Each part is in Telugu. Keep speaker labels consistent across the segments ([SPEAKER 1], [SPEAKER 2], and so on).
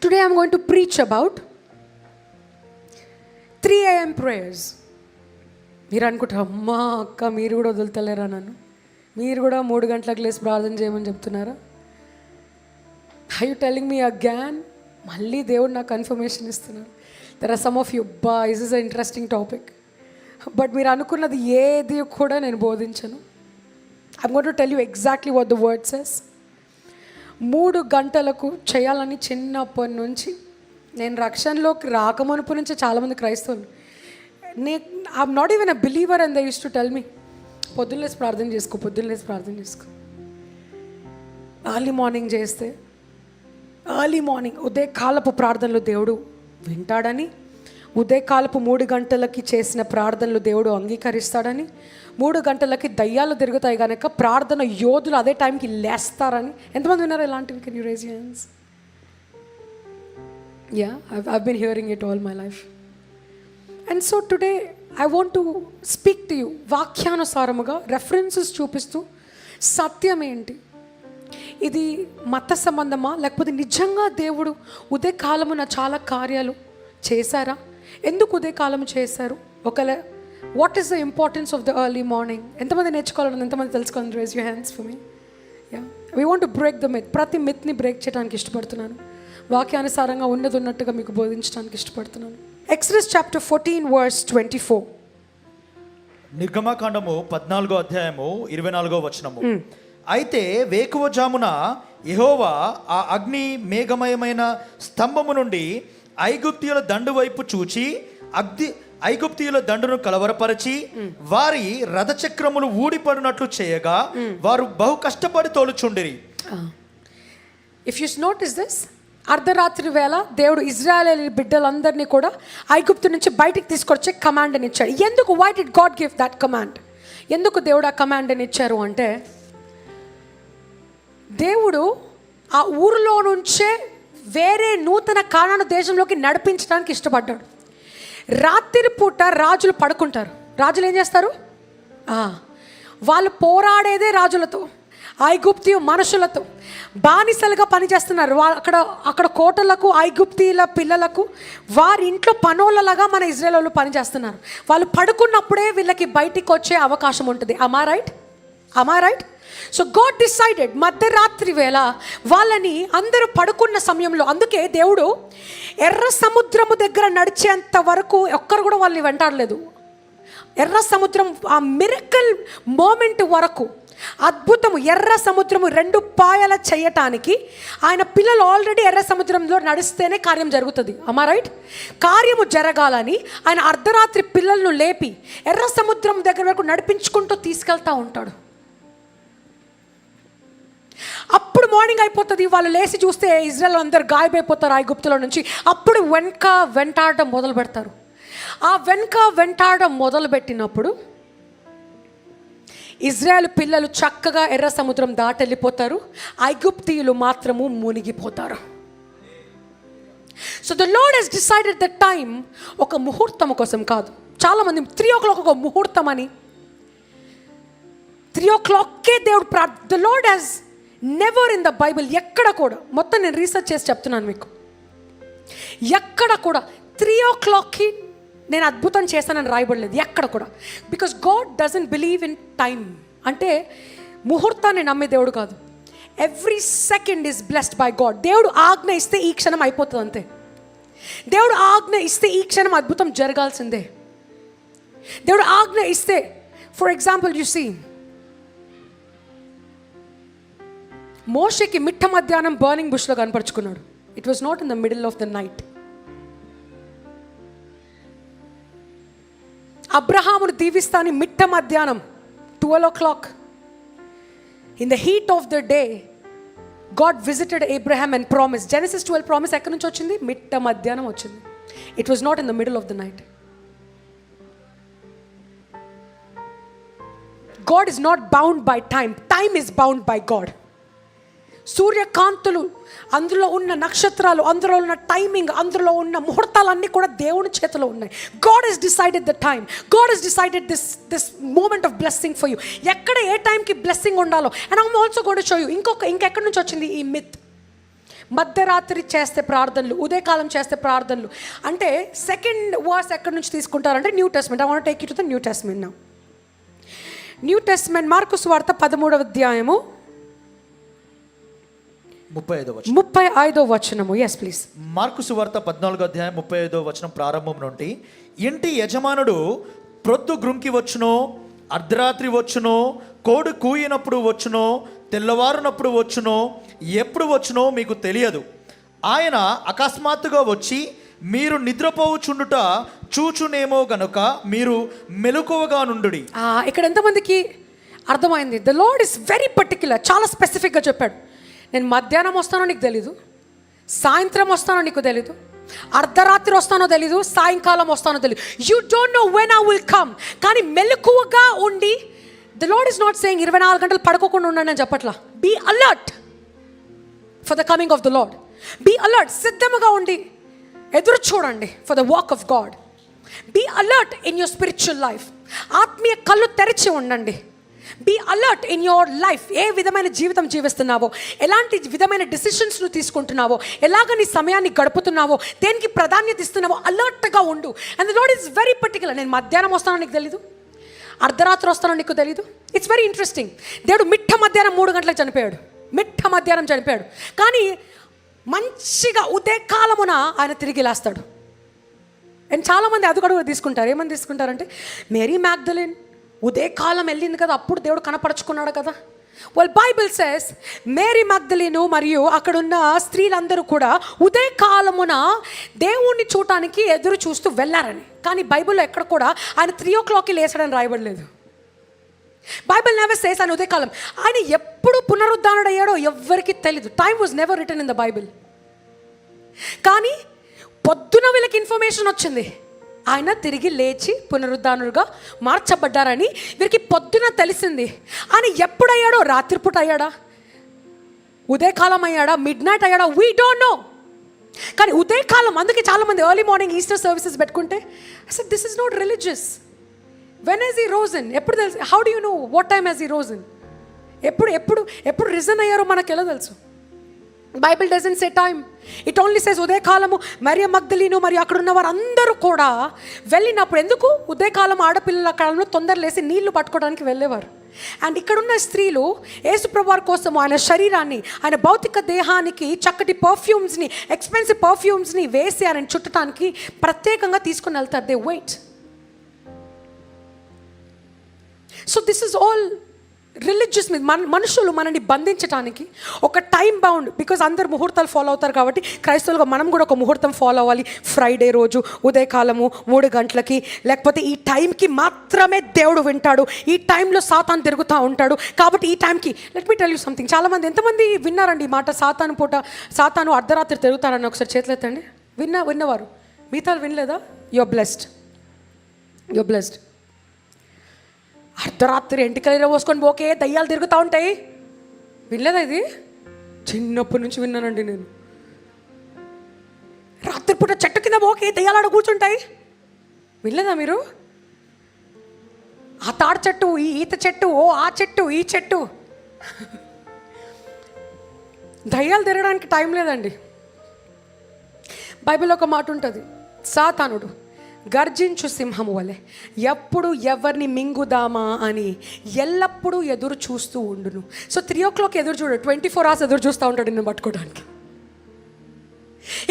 [SPEAKER 1] Today I'm going to preach about 3 a.m. prayers. మీరు అనుకుంటారు, అమ్మా అక్క మీరు కూడా వదులుతలేరా నన్ను, మీరు కూడా 3 గంటలకు లేసి ప్రార్థన చేయమని చెప్తున్నారా? Are you telling me again? మళ్ళీ దేవుడు నాకు కన్ఫర్మేషన్ ఇస్తున్నారు. There are some of you, this is an interesting topic. But మీరు అనుకున్నది ఏది కూడా నేను బోధించను. I'm going to tell you exactly what the word says. 3 గంటలకు చేయాలని చిన్నప్పటి నుంచి, నేను రక్షణలోకి రాకమునుపు నుంచి చాలామంది క్రైస్తవులు, I'm not even a believer and they use to tell me, పొద్దున్నేసి ప్రార్థన చేసుకో, పొద్దున్నేసి ప్రార్థన చేసుకో. ఎర్లీ మార్నింగ్ చేస్తే, ఎర్లీ మార్నింగ్ ఉదయకాలపు ప్రార్థనలు దేవుడు వింటాడని, ఉదయకాలపు 3 గంటలకి చేసిన ప్రార్థనలు దేవుడు అంగీకరిస్తాడని, 3 గంటలకి దయ్యాలు తిరుగుతాయి కనుక ప్రార్థన యోధులు అదే టైంకి లేస్తారని. ఎంతమంది విన్నారు ఇలాంటివి? Can you raise your hands? I've been hearing it all my life. And so today I want to speak to you వాక్యానుసారముగా రెఫరెన్సెస్ చూపిస్తూ సత్యం ఏంటి, ఇది మత సంబంధమా లేకపోతే నిజంగా దేవుడు ఉదయకాలమున చాలా కార్యాలు చేశారా, ఎందుకు ఉదయకాలము చేశారు, ఒకవేళ what is the importance of the early morning. ఎంతమంది నేర్చుకోవాలని, ఎంతమంది తెలుసుకోవాలని? Raise your hands for me. We want to break the myth. ప్రతి మిత్ని బ్రేక్ చేయడానికి ఇష్టపడుతున్నాను, వాక్యానుసారంగా ఉన్నట్టుగా మీకు బోధించడానికి ఇష్టపడుతున్నాను. Exodus chapter 14 verse 24.
[SPEAKER 2] నిర్గమకాండము 14వ అధ్యాయము 24వ వచనము. అయితే వేకువజామున యెహోవా ఆ అగ్ని మేఘమయమైన స్తంభము నుండి ఐగుప్తీయుల దండు వైపు చూచి ఐగుప్తీయుల దండును కలవరపరిచి వారి రథచక్రములు ఊడిపడినట్లు చేయగా వారు బహు కష్టపడి తోలుచుండిరి.
[SPEAKER 1] ఇఫ్ యు నోటీస్ దిస్, అర్ధరాత్రి వేళ దేవుడు ఇజ్రాయేల్ బిడ్డలందరినీ కూడా ఐగుప్తు నుంచి బయటికి తీసుకొచ్చే కమాండ్ అని ఇచ్చాడు. ఎందుకు? Why did God give that command? ఎందుకు దేవుడు ఆ కమాండ్ అని ఇచ్చారు అంటే, దేవుడు ఆ ఊరిలో నుంచే వేరే నూతన కానాను దేశంలోకి నడిపించడానికి ఇష్టపడ్డాడు. రాత్రి పూట రాజులు పడుకుంటారు. రాజులు ఏం చేస్తారు? వాళ్ళు పోరాడేదే రాజులతో, ఐగుప్తీయ మనుషులతో, బానిసలుగా పనిచేస్తున్నారు. అక్కడ కోటలకు ఐగుప్తీయుల పిల్లలకు వారి ఇంట్లో పనోళ్ళలాగా మన ఇజ్రాయేలు పనిచేస్తున్నారు. వాళ్ళు పడుకున్నప్పుడే వీళ్ళకి బయటికి వచ్చే అవకాశం ఉంటుంది. అమా రైట్? సో గాడ్ డిసైడెడ్ మధ్యరాత్రి వేళ వాళ్ళని అందరూ పడుకున్న సమయంలో, అందుకే దేవుడు ఎర్ర సముద్రము దగ్గర నడిచేంత వరకు ఒక్కరు కూడా వాళ్ళని వెంటాడలేదు. ఎర్ర సముద్రం ఆ మిరకల్ మోమెంట్ వరకు, అద్భుతము, ఎర్ర సముద్రము 2 పాయల చేయటానికి ఆయన పిల్లలు ఆల్రెడీ ఎర్ర సముద్రంలో నడిస్తేనే కార్యం జరుగుతుంది. అమా రైట్? కార్యము జరగాలని ఆయన అర్ధరాత్రి పిల్లలను లేపి ఎర్ర సముద్రం దగ్గర వరకు నడిపించుకుంటూ తీసుకెళ్తా ఉంటాడు. అప్పుడు మార్నింగ్ అయిపోతుంది, వాళ్ళు లేచి చూస్తే ఇజ్రాయెల్ అందరు గాయమైపోతారు ఐగుప్తులో నుంచి. అప్పుడు వెంటాడడం మొదలు పెడతారు. ఆ వెంటాడడం మొదలు పెట్టినప్పుడు ఇజ్రాయెల్ పిల్లలు చక్కగా ఎర్ర సముద్రం దాటెళ్ళిపోతారు, ఐగుప్తీయులు మాత్రము మునిగిపోతారు. So the Lord has decided the time, ఒక ముహూర్తం కోసం కాదు. చాలామంది 3 o'clock ఒక ముహూర్తం అని, 3 o'clockకే దేవుడు the Lord has never in the Bible ఎక్కడ కూడా, మొత్తం నేను రీసెర్చ్ చేసి చెప్తున్నాను మీకు, ఎక్కడ కూడా 3 o'clockకి నేను అద్భుతం చేస్తానని రాయబడలేదు ఎక్కడ కూడా. Because God doesn't believe in time. అంటే ముహూర్తాన్ని నమ్మే దేవుడు కాదు. Every second is blessed by God. దేవుడు ఆజ్ఞ ఇస్తే ఈ క్షణం అయిపోతుంది అంతే. దేవుడు ఆజ్ఞ ఇస్తే ఈ క్షణం అద్భుతం జరగాల్సిందే. దేవుడు ఆజ్ఞ ఇస్తే, ఫర్ ఎగ్జాంపుల్ యు సీ, మోషేకి మిట్ట మధ్యాహ్నం బర్నింగ్ బుష్లో కనపరుచుకున్నాడు. It was not in the middle of the night. అబ్రహామును దీవిస్తాని మిట్ట మధ్యాహ్నం 12 o'clock in the heat of the day God visited Abraham and promise. Genesis 12 promise ఎక్కడి నుంచి వచ్చింది? మిట్ట మధ్యాహ్నం వచ్చింది. It was not in the middle of the night. God is not bound by time. Time is bound by God. సూర్యకాంతులు, అందులో ఉన్న నక్షత్రాలు, అందులో ఉన్న టైమింగ్, అందులో ఉన్న ముహూర్తాలన్నీ కూడా దేవుని చేతిలో ఉన్నాయి. God has decided the time. God has decided this moment of blessing for you. ఎక్కడ ఏ టైంకి బ్లెస్సింగ్ ఉండాలో. And I'm also going to show you ఇంకెక్కడి నుంచి వచ్చింది ఈ మిత్. మధ్యరాత్రి చేస్తే ప్రార్థనలు, ఉదయకాలం చేస్తే ప్రార్థనలు. అంటే సెకండ్ వర్స్ ఎక్కడి నుంచి తీసుకుంటారంటే New Testament. I want take you to the New Testament now. New Testament Mark సువార్త 13వ అధ్యాయము 35వ వచనము. Yes please.
[SPEAKER 2] మార్కు సువార్త 14వ అధ్యాయం 35వ వచనం ప్రారంభం నుండి, ఇంటి యజమానుడు ప్రొద్దు గ్రుంకి వచ్చునో, అర్ధరాత్రి వచ్చునో, కోడి కూయినప్పుడు వచ్చునో, తెల్లవారునప్పుడు వచ్చునో, ఎప్పుడు వచ్చునో మీకు తెలియదు. ఆయన అకస్మాత్తుగా వచ్చి మీరు నిద్రపోవుచుండుట చూచునేమో గనుక మీరు మెలకువగా నుండుడి.
[SPEAKER 1] ఇక్కడ ఎంతమందికి అర్థమైంది? The Lord is very particular, చాలా స్పెసిఫిక్గా చెప్పాడు. నేను మధ్యాహ్నం వస్తానో నీకు తెలీదు, సాయంత్రం వస్తానో నీకు తెలీదు, అర్ధరాత్రి వస్తానో తెలీదు, సాయంకాలం వస్తానో తెలీదు. You don't know when I will come. కానీ మెలకువగా ఉండి, the Lord is not saying 24 గంటలు పడుకోకుండా ఉండండి అని చెప్పట్లా. Be alert for the coming of the Lord. Be alert, సిద్ధముగా ఉండి ఎదురు చూడండి for the walk of God. Be alert in your spiritual life. ఆత్మీయ కళ్ళు తెరిచి ఉండండి. Be alert in your life. ఏ విధమైన జీవితం జీవిస్తున్నావో, ఎలాంటి విధమైన డెసిషన్స్ నువ్వు తీసుకుంటున్నావో, ఎలాగ నీ సమయాన్ని గడుపుతున్నావో, దేనికి ప్రాధాన్యత ఇస్తున్నావో అలర్ట్గా ఉండు. And the Lord is very particular. నేను మధ్యాహ్నం వస్తానో నీకు తెలీదు, అర్ధరాత్రి వస్తానో నీకు తెలీదు. It's very interesting. దేవుడు మిట్ట మధ్యాహ్నం 3 గంటలకు చనిపోయాడు. మిట్ట మధ్యాహ్నం చనిపోయాడు. కానీ మంచిగా ఉదయకాలమున ఆయన తిరిగి లేస్తాడు. అండ్ చాలామంది అది కూడా తీసుకుంటారు. ఏమని తీసుకుంటారంటే, మేరీ మ్యాగ్దలిన్ ఉదయకాలం వెళ్ళింది కదా, అప్పుడు దేవుడు కనపరుచుకున్నాడు కదా. వెల్ బైబిల్ సేస్ మేరీ మగ్దలీను మరియు అక్కడున్న స్త్రీలందరూ కూడా ఉదయకాలమున దేవుణ్ణి చూడటానికి ఎదురు చూస్తూ వెళ్ళారని. కానీ బైబిల్లో ఎక్కడ కూడా ఆయన 3 o'clockకి లేచాడని రాయబడలేదు. బైబిల్ నెవర్ సేస్ ఆయన ఉదయకాలం. ఆయన ఎప్పుడు పునరుద్ధానుడయ్యాడో ఎవ్వరికి తెలీదు. Time was never return in the Bible. కానీ పొద్దున వీళ్ళకి ఇన్ఫర్మేషన్ వచ్చింది, ఆయన తిరిగి లేచి పునరుద్ధానుడుగా మార్చబడ్డారని. వీరికి పొద్దున తెలిసింది. ఆయన ఎప్పుడయ్యాడో, రాత్రిపూట అయ్యాడా, ఉదయకాలం అయ్యాడా, మిడ్ నైట్ అయ్యాడా, వీ డోంట్ నో. కానీ ఉదయకాలం. అందుకే చాలామంది ఎర్లీ మార్నింగ్ ఈస్టర్ సర్వీసెస్ పెట్టుకుంటే అసలు this is not religious. When has he risen? ఎప్పుడు తెలుసు? How do you know what time has he risen? ఎప్పుడు రిజన్ అయ్యారో మనకు ఎలా తెలుసు? Bible doesn't say time. It only says ఉదయకాలము. మరియ మగ్దలీను మరియు అక్కడ ఉన్న వారు అందరూ కూడా వెళ్ళినప్పుడు, ఎందుకు ఉదయకాలం ఆడపిల్లల కాలంలో తొందర లేసి నీళ్లు పట్టుకోవడానికి వెళ్ళేవారు. అండ్ ఇక్కడున్న స్త్రీలు యేసుప్రభు వారి కోసం ఆయన శరీరాన్ని, ఆయన భౌతిక దేహానికి చక్కటి పర్ఫ్యూమ్స్ని, ఎక్స్పెన్సివ్ పర్ఫ్యూమ్స్ని వేసి ఆయన చుట్టడానికి ప్రత్యేకంగా తీసుకుని వెళ్తారు. They wait. So this is all religious. మనుషులు మనల్ని బంధించడానికి ఒక టైం బౌండ్. బికాజ్ అందరు ముహూర్తాలు ఫాలో అవుతారు కాబట్టి క్రైస్తవులుగా మనం కూడా ఒక ముహూర్తం ఫాలో అవ్వాలి. ఫ్రైడే రోజు ఉదయకాలము 3 గంటలకి, లేకపోతే ఈ టైంకి మాత్రమే దేవుడు వింటాడు, ఈ టైంలో సాతాను తిరుగుతూ ఉంటాడు కాబట్టి ఈ టైంకి. Let me tell you something. చాలామంది, ఎంతమంది విన్నారండి ఈ మాట? సాతాను అర్ధరాత్రి తిరుగుతారని ఒకసారి చేతులు ఎత్తండి. విన్నవారు? మిగతా వినలేదా? Your blessed. అర్ధరాత్రి ఎంటికలు పోసుకొని పోకే దయ్యాలు తిరుగుతూ ఉంటాయి. వినలేదా ఇది? చిన్నప్పటి నుంచి విన్నానండి నేను. రాత్రిపూట చెట్టు కింద పోకే దయ్యాలు ఆడ కూర్చుంటాయి. వినలేదా మీరు? ఆ తాడు చెట్టు, ఈ ఈత చెట్టు, ఆ చెట్టు, ఈ చెట్టు. దయ్యాలు తిరగడానికి టైం లేదండి. బైబిల్లో ఒక మాట ఉంటుంది, సాతానుడు గర్జించు సింహము వలె ఎప్పుడు ఎవరిని మింగుదామా అని ఎల్లప్పుడూ ఎదురు చూస్తూ ఉండును. సో 3 o'clock ఎదురు చూడు, 24 hours ఎదురు చూస్తూ ఉంటాడు నిన్ను పట్టుకోవడానికి.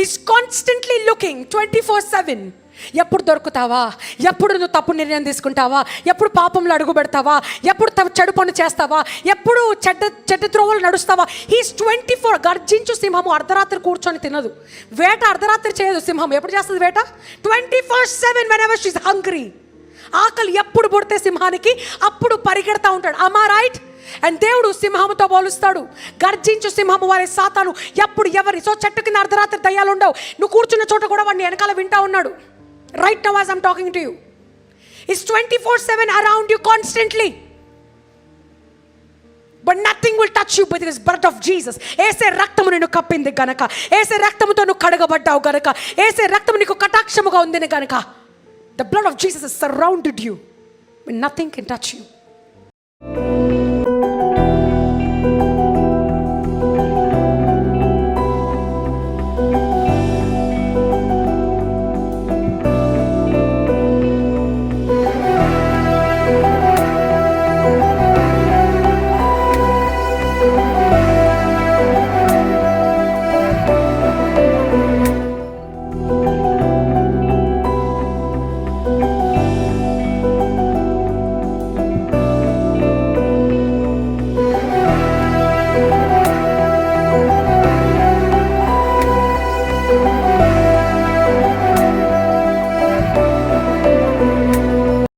[SPEAKER 1] Is constantly looking 24/7. ఎప్పుడు దొరుకుతావా? ఎప్పుడు నువ్వు తప్పు నిర్ణయం తీసుకుంటావా? ఎప్పుడు పాపంలో అడుగు పెడతావా? ఎప్పుడు చెడు పని చేస్తావా? ఎప్పుడు చెడ్డ త్రోవలు నడుస్తావా? హీస్ 24. గర్జించు సింహము అర్ధరాత్రి కూర్చొని తినదు. వేట అర్ధరాత్రి చేయదు సింహం. ఎప్పుడు చేస్తుంది వేట? 24/7. whenever she's hungry. ఆకలి ఎప్పుడు పుడితే సింహానికి అప్పుడు పరిగెడతా ఉంటాడు. am I right? అండ్ దేవుడు సింహముతో పోలుస్తాడు. గర్జించు సింహము వారి సాతాను ఎప్పుడు ఎవరి. సో చెట్టు కింద అర్ధరాత్రి దయ్యాలు ఉండవు. నువ్వు కూర్చున్న చోట కూడా వాడిని వెనకాల వింటా ఉన్నాడు. Right now as I'm talking to you, it's 24/7 around you constantly, but nothing will touch you but this blood of Jesus. ఏసే రక్తము నిన్ను కప్పింది గనక, ఏసే రక్తముతో నువ్వు కడగబడ్డావు గనక, ఏసే రక్తము నీకు కటాక్షముగా ఉంది గనక, the blood of Jesus has surrounded you, but nothing can touch you.